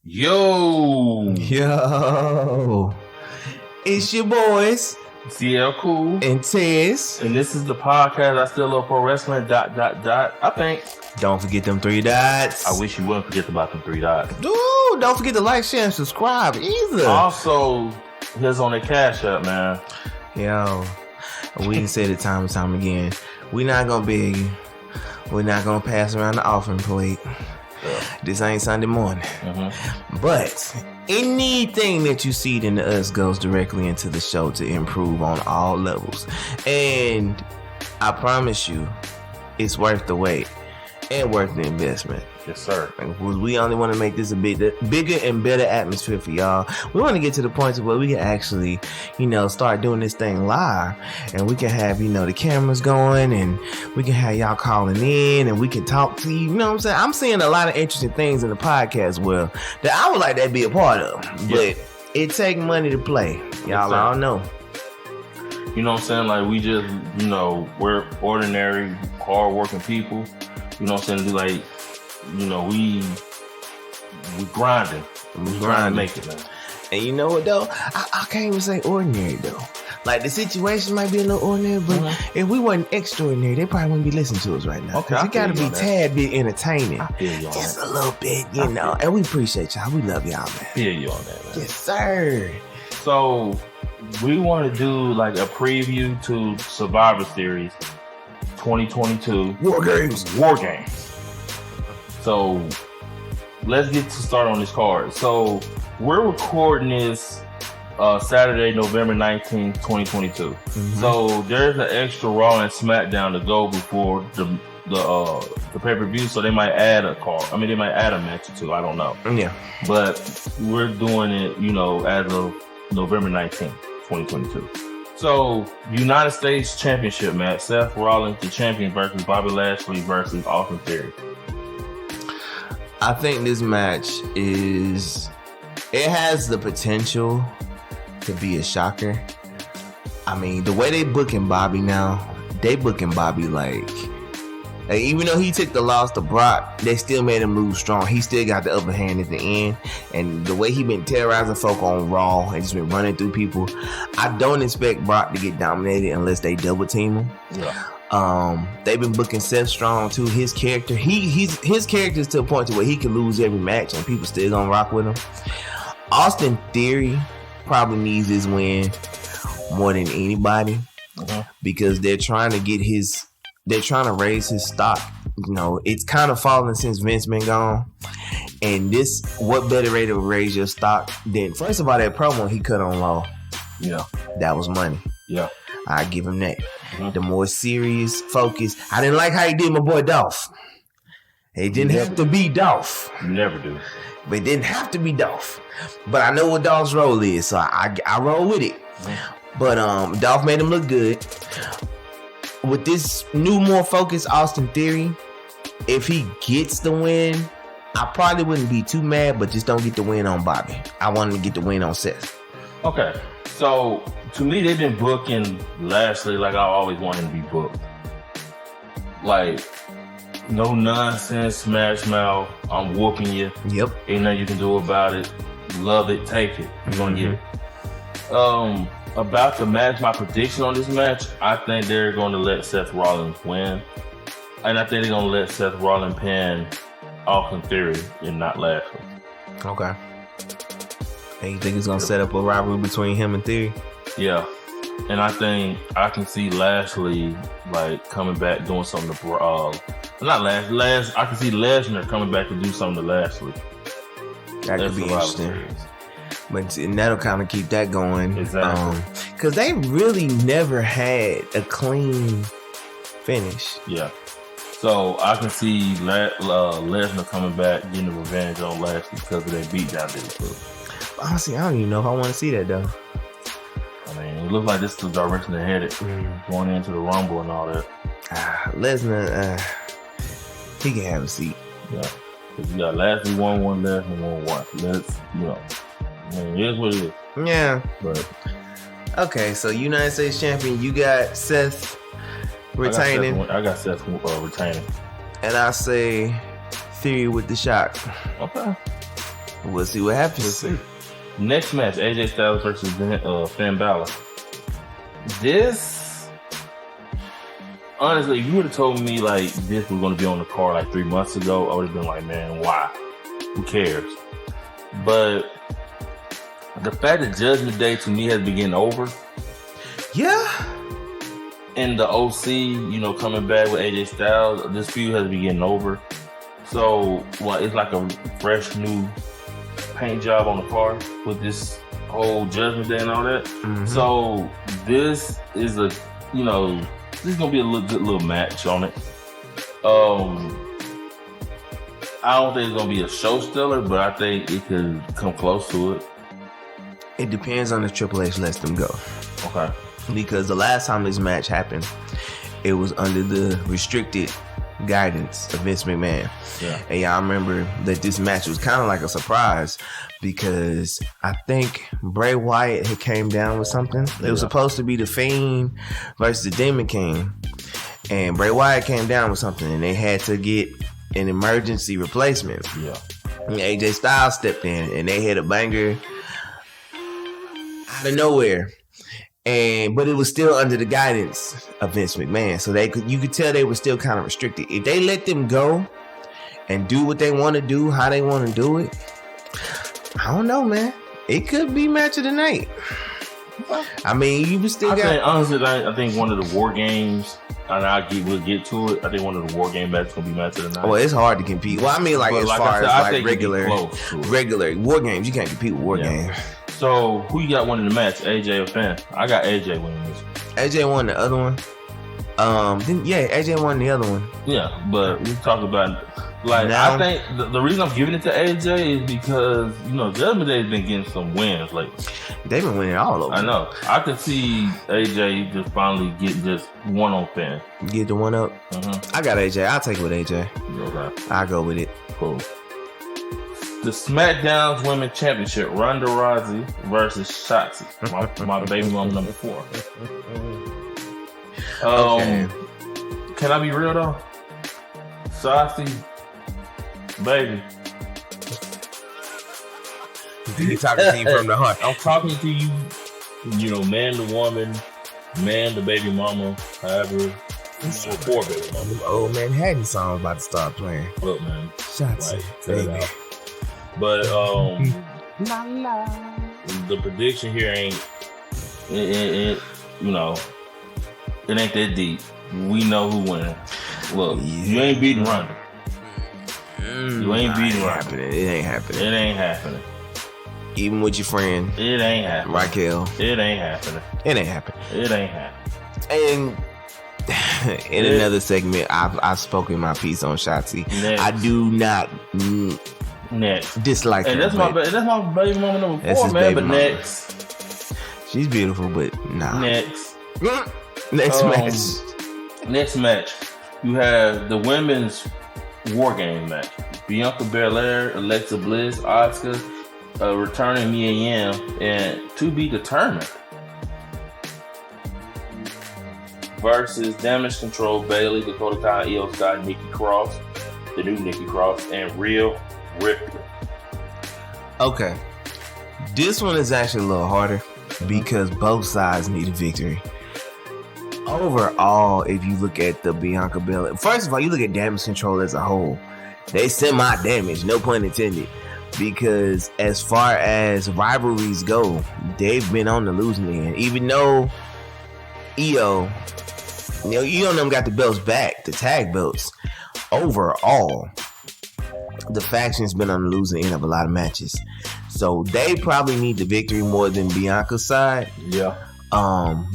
Yo, It's your boys, CL Cool, and Tez. and this is the podcast I Still Love Pro Wrestling, ... I think. Don't forget them 3 dots. I wish you wouldn't forget about them 3 dots. Dude, don't forget to like, share, and subscribe either. Also, here's on the Cash App, man. Yo, we done said it time and time again. We not gonna beg you. We're not gonna pass around the offering plate. Yeah. This ain't Sunday morning. But anything that you see in us goes directly into the show to improve on all levels. And I promise you, it's worth the wait and worth the investment. Yes, sir. We only want to make this a bigger and better atmosphere for y'all. We want to get to the point where we can actually, start doing this thing live, and we can have, the cameras going, and we can have y'all calling in, and we can talk to you. You know what I'm saying? I'm seeing a lot of interesting things in the podcast world that I would like to be a part of, but it take money to play. Y'all all know. You know what I'm saying? Like, we just, we're ordinary, hard-working people. You know what I'm saying? Like, we grinding. We grinding to make it, man. And you know what though? I can't even say ordinary though. Like, the situation might be a little ordinary, but if we wasn't extraordinary, they probably wouldn't be listening to us right now. Okay, it gotta be tad bit entertaining. I feel you on just that. a little bit, And we appreciate y'all. We love y'all, man. I feel you on that, man. Yes, sir. So we want to do like a preview to Survivor Series 2022 Wargames. So let's get to start on this card. So we're recording this Saturday, November 19th, 2022. So there's an extra Raw and SmackDown to go before the pay-per-view. So they might add a card. I mean, they might add a match or two. I don't know. Yeah. But we're doing it, as of November 19th, 2022. So, United States Championship match. Seth Rollins, the champion, versus Bobby Lashley versus Austin Theory. I think this match has the potential to be a shocker. I mean, the way they booking Bobby now, they booking Bobby like even though he took the loss to Brock, they still made him lose strong. He still got the upper hand at the end. And the way he been terrorizing folk on Raw and just been running through people, I don't expect Brock to get dominated unless they double team him. Yeah. They've been booking Seth strong too. His character, his character's to a point to where he can lose every match and people still gonna rock with him. Austin Theory probably needs this win more than anybody because they're trying to raise his stock. It's kind of fallen since Vince been gone. And what better way to raise your stock than, first of all, that promo he cut on Raw. Yeah. That was money. Yeah. I give him that. The more serious focus. I didn't like how he did my boy Dolph. It didn't have to be Dolph. You never do. But it didn't have to be Dolph. But I know what Dolph's role is, so I roll with it. But Dolph made him look good. With this new, more focused Austin Theory, if he gets the win, I probably wouldn't be too mad, but just don't get the win on Bobby. I want him to get the win on Seth. Okay. So, to me, they've been booking Lashley like I always want him to be booked. Like, no nonsense, smash mouth, I'm whooping you. Yep. Ain't nothing you can do about it. Love it, take it. You're going to get it. About the match, my prediction on this match, I think they're going to let Seth Rollins win. And I think they're going to let Seth Rollins pin Austin Theory and not Lashley. Okay. And you think it's going to set up a rivalry between him and Theory? Yeah. And I think I can see Lashley like coming back doing something to not Lashley. I can see Lesnar coming back to do something to Lashley. That could be interesting. And that'll kind of keep that going. Exactly. Because they really never had a clean finish. Yeah. So I can see Lesnar coming back, getting the revenge on Lashley because of that beatdown that he took. Honestly, I don't even know if I want to see that though. I mean, it looks like this is the direction they're headed, going into the Rumble and all that. Lesnar, he can have a seat. Yeah. Because you got Lashley 1-1, Lesnar 1-1. Let's, I mean, here's what it is. Yeah. But okay, so United States champion, you got Seth retaining. I got Seth retaining. And I say Theory with the shot. Okay. We'll see what happens. We'll see. Next match, AJ Styles versus Finn Balor. This, honestly, if you would have told me like this was going to be on the card like 3 months ago, I would have been like, man, why? Who cares? But the fact that Judgment Day to me has been getting over. Yeah. And the OC, you know, coming back with AJ Styles, this feud has been getting over. So, well, it's like a fresh new paint job on the car with this whole Judgment Day and all that. Mm-hmm. So, this is a, you know, this is gonna be a good little match on it. I don't think it's gonna be a show stealer, but I think it could come close to it. It depends on if Triple H lets them go. Okay. Because the last time this match happened, it was under the restricted guidance of Vince McMahon. Yeah. And y'all remember that this match was kind of like a surprise because I think Bray Wyatt had came down with something. It was supposed to be the Fiend versus the Demon King. And Bray Wyatt came down with something and they had to get an emergency replacement. Yeah. And AJ Styles stepped in and they hit a banger out of nowhere. But it was still under the guidance of Vince McMahon. So you could tell they were still kind of restricted. If they let them go and do what they want to do, how they want to do it, I don't know, man. It could be match of the night. I mean, you still honestly, I think one of the War Games, and we'll get to it. I think one of the War Game matches gonna be match of the night. Well, it's hard to compete. Well, I mean, like as far as regular War Games, you can't compete with War Games. So, who you got winning the match, AJ or Finn? I got AJ winning this one. AJ won the other one. AJ won the other one. Yeah, but we talk about I think the reason I'm giving it to AJ is because, you know, Judgment Day has been getting some wins lately. They've been winning all over. I know. I could see AJ just finally getting just one on Finn. Get the one up. Mm-hmm. I got AJ. I'll take it with AJ. Okay. I'll go with it. Cool. The SmackDown Women's Championship, Ronda Rousey versus Shotzi, my baby mom number 4. Okay. Can I be real though? Shotzi, baby. You talking to you from the heart. I'm talking to you, you know, man to woman, man to baby mama, however. 4 baby mama. Old Manhattan song about to start playing. Look, man. Shotzi, baby. But the prediction here ain't it you know, it ain't that deep. We know who wins. Look, you ain't beating Ronda. You ain't beating Ronda. It ain't happening. It ain't happening. Even with your friend. It ain't happening. Raquel. It ain't happening. It ain't happening. It ain't happening. And in another segment, I've spoken my piece on Shotzi. I do not dislike her. And that's my baby mama number 4, man. But next, she's beautiful, but nah. Next match. Next match, you have the women's War Game match. Bianca Belair, Alexa Bliss, Asuka, returning Mia Yim, and to be determined. Versus Damage Control, Bayley, Dakota Kai, Io Sky, Nikki Cross, the new Nikki Cross, and Rhea Ripley. Okay. This one is actually a little harder because both sides need a victory. Overall, if you look at the Bianca Belair, first of all, you look at Damage Control as a whole. They semi-damaged, no pun intended. Because as far as rivalries go, they've been on the losing end. Even though Io and them got the belts back, the tag belts. Overall, the faction's been on the losing end of a lot of matches. So they probably need the victory more than Bianca's side. Yeah.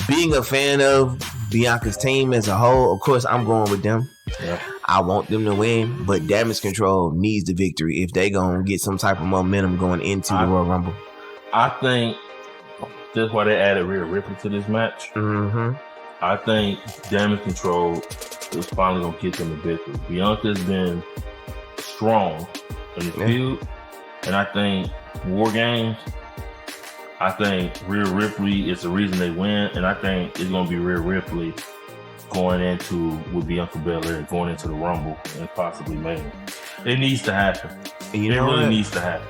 Being a fan of Bianca's team as a whole, of course, I'm going with them. Yeah. I want them to win, but Damage Control needs the victory if they gonna get some type of momentum going into the Royal Rumble. I think that's why they added Rhea Ripley to this match. Mm-hmm. I think Damage Control is finally gonna get them the victory. Bianca's been strong in the field, and I think War Games, I think Rhea Ripley is the reason they win, and I think it's gonna be Rhea Ripley going into with Bianca Belair, going into the Rumble and possibly Mania. It needs to happen. It really needs to happen.